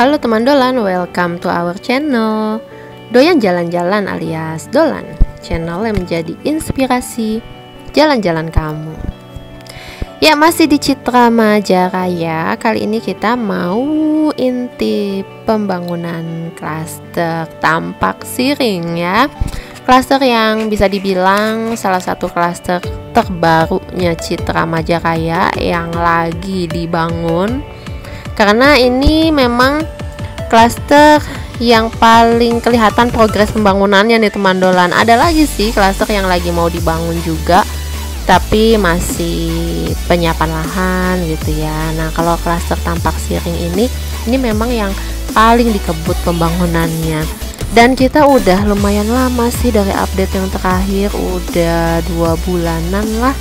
Halo teman Dolan, welcome to our channel Doyan Jalan-Jalan alias Dolan, channel yang menjadi inspirasi jalan-jalan kamu. Ya, masih di Citra Majaraya. Kali ini kita mau intip pembangunan klaster Tampak Siring ya. Klaster yang bisa dibilang salah satu klaster terbarunya Citra Majaraya yang lagi dibangun. Karena ini memang klaster yang paling kelihatan progres pembangunannya nih teman Dolan. Ada lagi sih klaster yang lagi mau dibangun juga, tapi masih penyiapan lahan gitu ya. Nah, kalau klaster Tampak Siring ini memang yang paling dikebut pembangunannya. Dan kita udah lumayan lama sih dari update yang terakhir, udah 2 bulanan lah.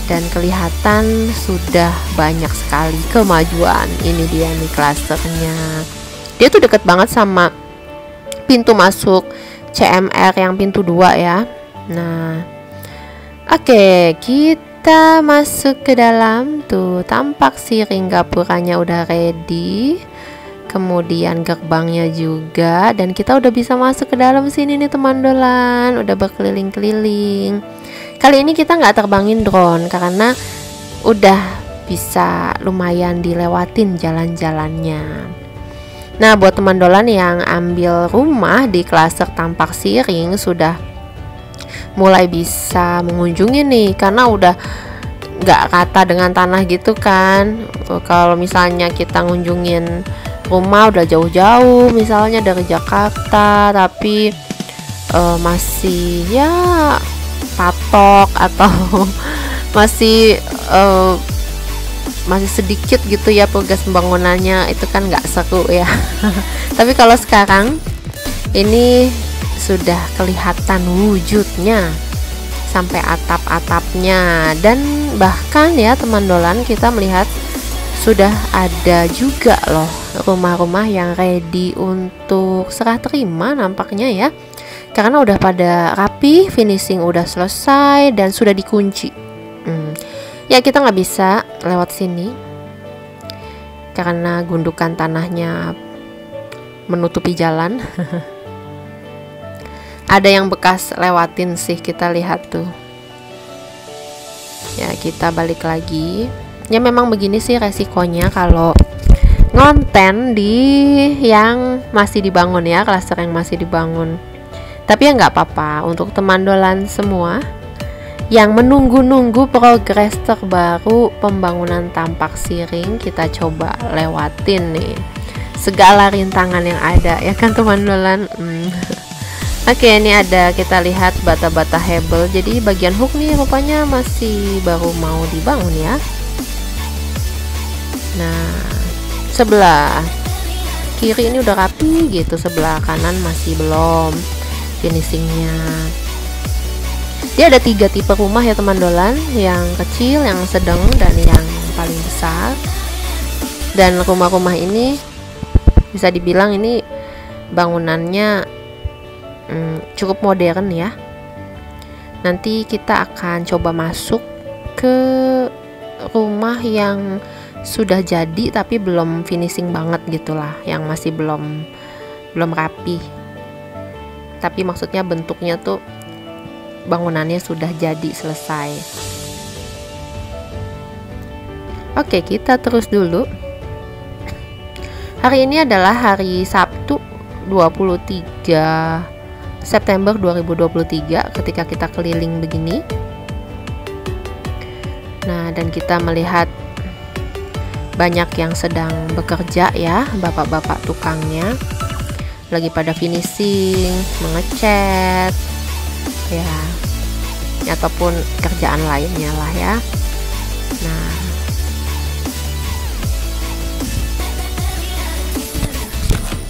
Dan kelihatan sudah banyak sekali kemajuan. Ini dia nih klasternya. Dia tuh deket banget sama pintu masuk CMR yang pintu 2 ya. Nah, oke, kita masuk ke dalam tuh. Tampak Siring gapuranya udah ready. Kemudian gerbangnya juga, dan kita udah bisa masuk ke dalam sini nih teman Dolan. Udah berkeliling-keliling. Kali ini kita nggak terbangin drone karena udah bisa lumayan dilewatin jalan-jalannya. Nah, buat teman Dolan yang ambil rumah di klaster Tampak Siring sudah mulai bisa mengunjungi nih, karena udah nggak rata dengan tanah gitu kan. Kalau misalnya kita ngunjungin rumah udah jauh-jauh, misalnya dari Jakarta, tapi masih ya patok atau masih sedikit gitu ya progres pembangunannya, itu kan nggak seru ya. Tapi kalau sekarang ini sudah kelihatan wujudnya sampai atap-atapnya, dan bahkan ya teman Dolan kita melihat sudah ada juga loh rumah-rumah yang ready untuk serah terima nampaknya ya, karena udah pada rapi, finishing udah selesai dan sudah dikunci. Ya, kita nggak bisa lewat sini karena gundukan tanahnya menutupi jalan. Ada yang bekas lewatin sih, kita lihat tuh ya. Kita balik lagi. Ya, memang begini sih resikonya kalau ngonten di yang masih dibangun ya, klaster yang masih dibangun. Tapi ya nggak apa-apa, untuk teman Dolan semua yang menunggu-nunggu progres terbaru pembangunan Tampak Siring, kita coba lewatin nih segala rintangan yang ada ya kan teman Dolan. Oke, ini ada, kita lihat bata-bata hebel. Jadi bagian hook nih rupanya masih baru mau dibangun ya. Nah, sebelah kiri ini udah rapi gitu, sebelah kanan masih belum finishingnya. Dia ada 3 tipe rumah ya teman Dolan, yang kecil, yang sedang, dan yang paling besar. Dan rumah-rumah ini bisa dibilang ini bangunannya cukup modern ya. Nanti kita akan coba masuk ke rumah yang sudah jadi tapi belum finishing banget gitulah, yang masih belum rapi. Tapi maksudnya bentuknya tuh bangunannya sudah jadi selesai. Oke, kita terus dulu. Hari ini adalah hari Sabtu 23 September 2023 ketika kita keliling begini. Nah, dan kita melihat banyak yang sedang bekerja ya, bapak-bapak tukangnya lagi pada finishing, mengecat ya, ataupun kerjaan lainnya lah ya.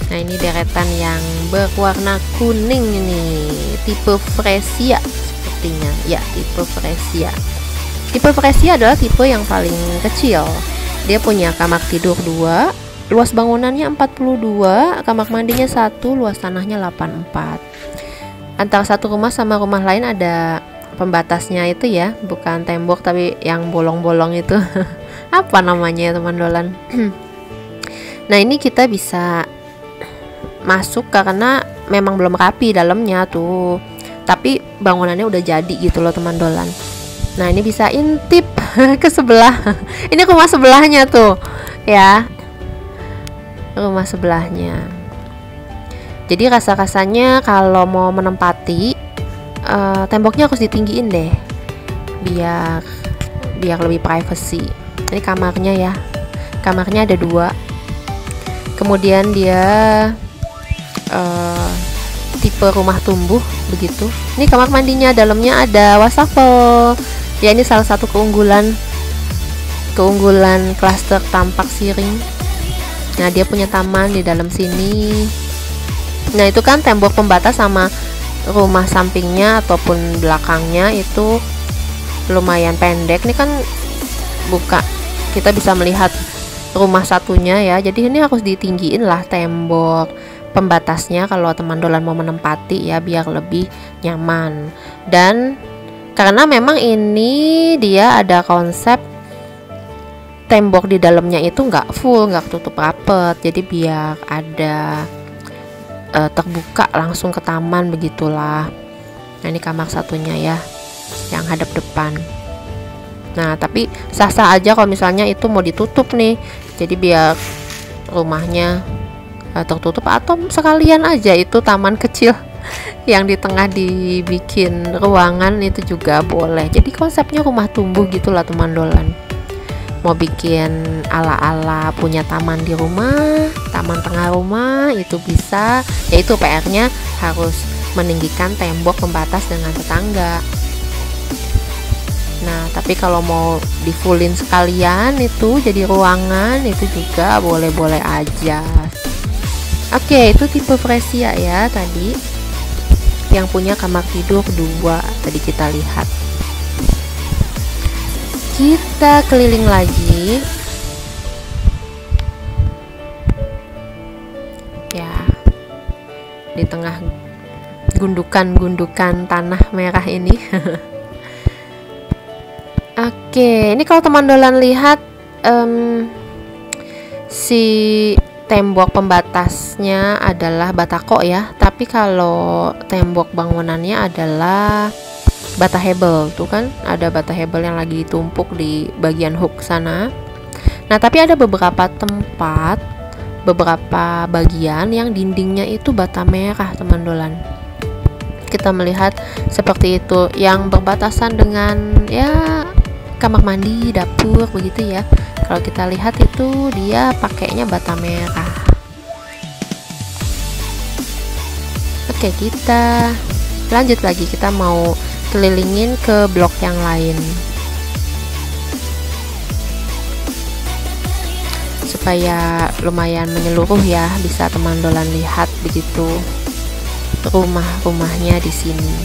Nah, ini deretan yang berwarna kuning ini, tipe Fresia sepertinya ya, tipe Fresia. Tipe Fresia adalah tipe yang paling kecil. Dia punya kamar tidur 2, luas bangunannya 42, kamar mandinya 1, luas tanahnya 84. Antara satu rumah sama rumah lain ada pembatasnya itu ya, bukan tembok tapi yang bolong-bolong itu. Apa namanya ya teman Dolan? Nah ini kita bisa masuk karena memang belum rapi dalamnya tuh, tapi bangunannya udah jadi gitu loh teman dolan. Nah ini bisa intip ke sebelah. Ini rumah sebelahnya tuh ya, rumah sebelahnya. Jadi rasa-rasanya kalau mau menempati temboknya harus ditinggiin deh, biar lebih privacy. Ini kamarnya ya, kamarnya ada 2. Kemudian dia tipe rumah tumbuh begitu. Ini kamar mandinya, dalamnya ada wastafel. Ya ini salah satu keunggulan klaster Tampak Siring. Nah dia punya taman di dalam sini. Nah itu kan tembok pembatas sama rumah sampingnya ataupun belakangnya itu lumayan pendek. Ini kan buka, kita bisa melihat rumah satunya ya. Jadi ini harus ditinggiin lah tembok pembatasnya kalau teman dolan mau menempati ya, biar lebih nyaman. Dan karena memang ini dia ada konsep tembok di dalamnya itu nggak full, nggak tutup rapet, jadi biar ada terbuka langsung ke taman begitulah. Nah ini kamar satunya ya, yang hadap depan. Nah tapi sah-sah aja kalau misalnya itu mau ditutup nih, jadi biar rumahnya tertutup, atau sekalian aja itu taman kecil yang di tengah dibikin ruangan itu juga boleh. Jadi konsepnya rumah tumbuh gitulah teman dolan. Mau bikin ala-ala punya taman di rumah, taman tengah rumah itu bisa. Yaitu PR-nya harus meninggikan tembok pembatas dengan tetangga. Nah tapi kalau mau di fullin sekalian itu jadi ruangan, itu juga boleh-boleh aja. Oke, itu tipe Fresia ya tadi, yang punya kamar tidur 2 tadi kita lihat. Kita keliling lagi ya, di tengah gundukan-gundukan tanah merah ini. Oke, ini kalau teman dolan lihat si tembok pembatasnya adalah batako ya, tapi kalau tembok bangunannya adalah bata hebel. Tuh kan ada bata hebel yang lagi tumpuk di bagian hook sana. Nah tapi ada beberapa tempat, beberapa bagian yang dindingnya itu bata merah teman dolan. Kita melihat seperti itu, yang berbatasan dengan ya kamar mandi, dapur begitu ya. Kalau kita lihat itu dia pakainya bata merah. Oke, kita lanjut lagi, kita mau kelilingin ke blok yang lain supaya lumayan menyeluruh ya, bisa teman dolan lihat begitu rumah-rumahnya di sini.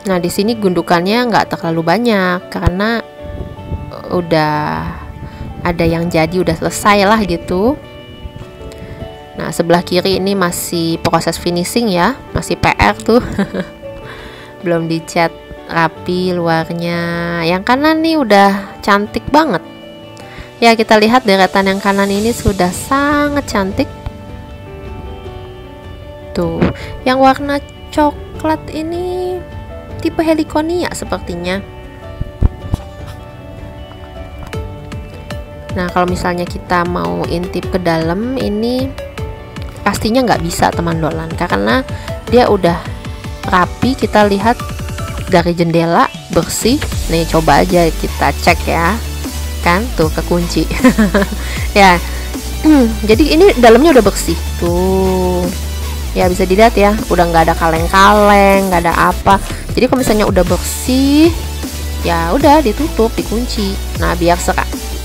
Nah di sini gundukannya nggak terlalu banyak karena udah ada yang jadi, udah selesai lah gitu. Nah sebelah kiri ini masih proses finishing ya, masih PR tuh. Belum dicat rapi luarnya. Yang kanan nih udah cantik banget ya, kita lihat deretan yang kanan ini sudah sangat cantik tuh. Yang warna coklat ini tipe Heliconia sepertinya. Nah kalau misalnya kita mau intip ke dalam ini pastinya nggak bisa teman dolan, karena dia udah rapi. Kita lihat dari jendela bersih nih, coba aja kita cek ya kan, tuh kekunci. Ya jadi ini dalamnya udah bersih tuh ya, bisa dilihat ya, udah nggak ada kaleng-kaleng, nggak ada apa. Jadi kalau misalnya udah bersih ya udah ditutup, dikunci. Nah biar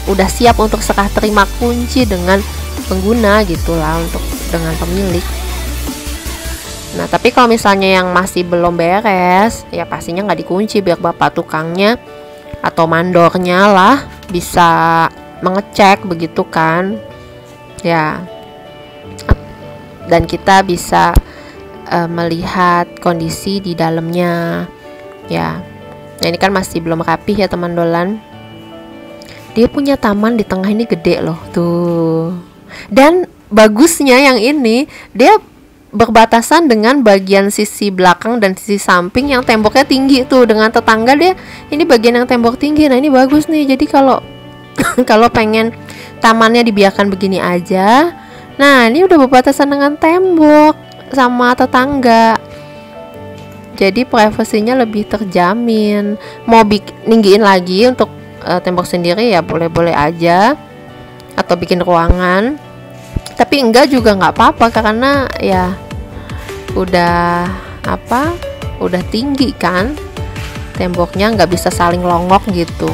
udah siap untuk serah terima kunci dengan pengguna gitulah, untuk dengan pemilik. Nah tapi kalau misalnya yang masih belum beres ya pastinya nggak dikunci, biar bapak tukangnya atau mandornya lah bisa mengecek begitu kan ya. Dan kita bisa melihat kondisi di dalamnya. Ya, nah ini kan masih belum rapih ya teman dolan. Dia punya taman di tengah ini gede loh tuh. Dan bagusnya yang ini dia berbatasan dengan bagian sisi belakang dan sisi samping yang temboknya tinggi tuh, dengan tetangga dia ini bagian yang tembok tinggi. Nah ini bagus nih. Jadi kalau kalau pengen tamannya dibiarkan begini aja, nah ini udah berbatasan dengan tembok sama tetangga. Jadi privasinya lebih terjamin. Mau ninggiin lagi untuk tembok sendiri ya boleh-boleh aja, atau bikin ruangan. Tapi enggak juga nggak apa-apa karena ya udah udah tinggi kan temboknya, nggak bisa saling longok gitu.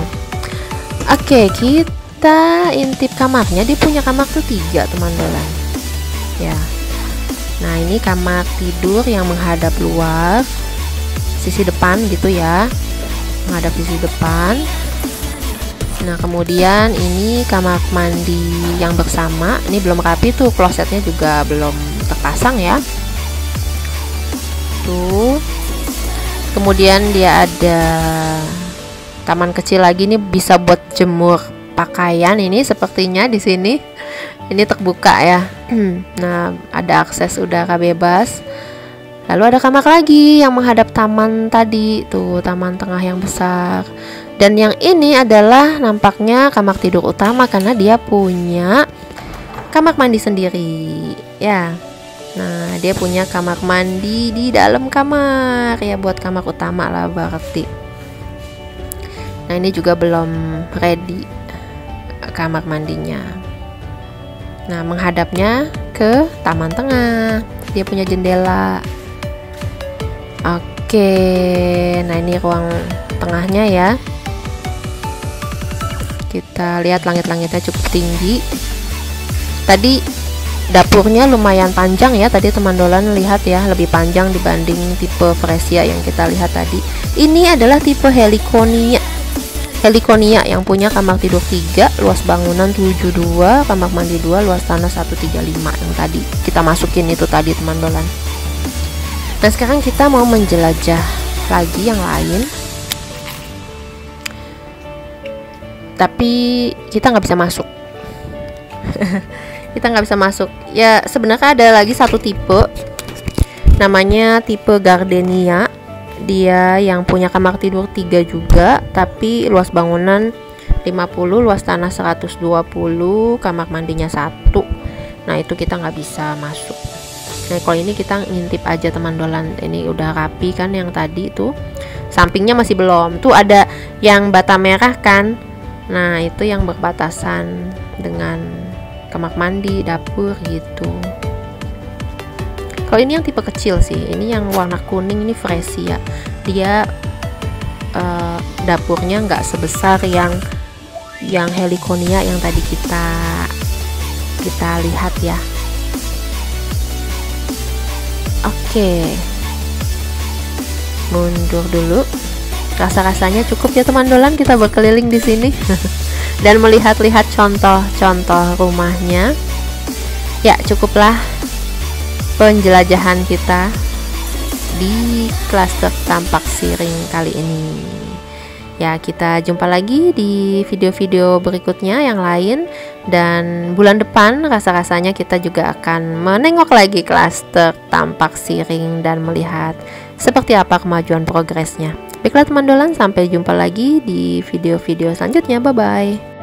Oke, kita intip kamarnya. Dia punya kamar tuh 3 teman dolan ya. Nah ini kamar tidur yang menghadap luar, sisi depan gitu ya, menghadap sisi depan. Nah kemudian ini kamar mandi yang bersama. Ini belum rapi tuh, klosetnya juga belum terpasang ya tuh. Kemudian dia ada taman kecil lagi nih, bisa buat jemur pakaian. Ini sepertinya di sini ini terbuka ya. Nah ada akses udara bebas. Lalu ada kamar lagi yang menghadap taman tadi tuh, taman tengah yang besar. Dan yang ini adalah nampaknya kamar tidur utama karena dia punya kamar mandi sendiri ya. Nah dia punya kamar mandi di dalam kamar ya, buat kamar utama lah berarti. Nah ini juga belum ready kamar mandinya. Nah menghadapnya ke taman tengah. Dia punya jendela. Oke, nah ini ruang tengahnya ya. Kita lihat langit-langitnya cukup tinggi. Tadi dapurnya lumayan panjang ya. Tadi teman dolan lihat ya, lebih panjang dibanding tipe Fresia yang kita lihat tadi. Ini adalah tipe Heliconia yang punya kamar tidur 3, luas bangunan 72, kamar mandi 2, luas tanah 135 yang tadi kita masukin itu tadi teman dolan. Nah sekarang kita mau menjelajah lagi yang lain, tapi kita nggak bisa masuk. Kita nggak bisa masuk ya. Sebenarnya ada lagi satu tipe, namanya tipe Gardenia. Dia yang punya kamar tidur 3 juga, tapi luas bangunan 50, luas tanah 120, kamar mandinya 1. Nah itu kita nggak bisa masuk. Nah kalau ini kita ngintip aja teman dolan. Ini udah rapi kan yang tadi tuh. Sampingnya masih belum. Tuh ada yang bata merah kan. Nah itu yang berbatasan dengan kamar mandi, dapur gitu. Kalau ini yang tipe kecil sih. Ini yang warna kuning, ini Fresia. Dia dapurnya nggak sebesar yang Heliconia yang tadi kita lihat ya. Oke, mundur dulu. Rasa-rasanya cukup ya teman dolan, kita berkeliling di sini dan melihat-lihat contoh-contoh rumahnya. Ya cukuplah penjelajahan kita di klaster Tampak Siring kali ini. Ya kita jumpa lagi di video-video berikutnya yang lain. Dan bulan depan rasa-rasanya kita juga akan menengok lagi klaster Tampak Siring dan melihat seperti apa kemajuan progresnya. Baiklah teman dolan, sampai jumpa lagi di video-video selanjutnya. Bye-bye.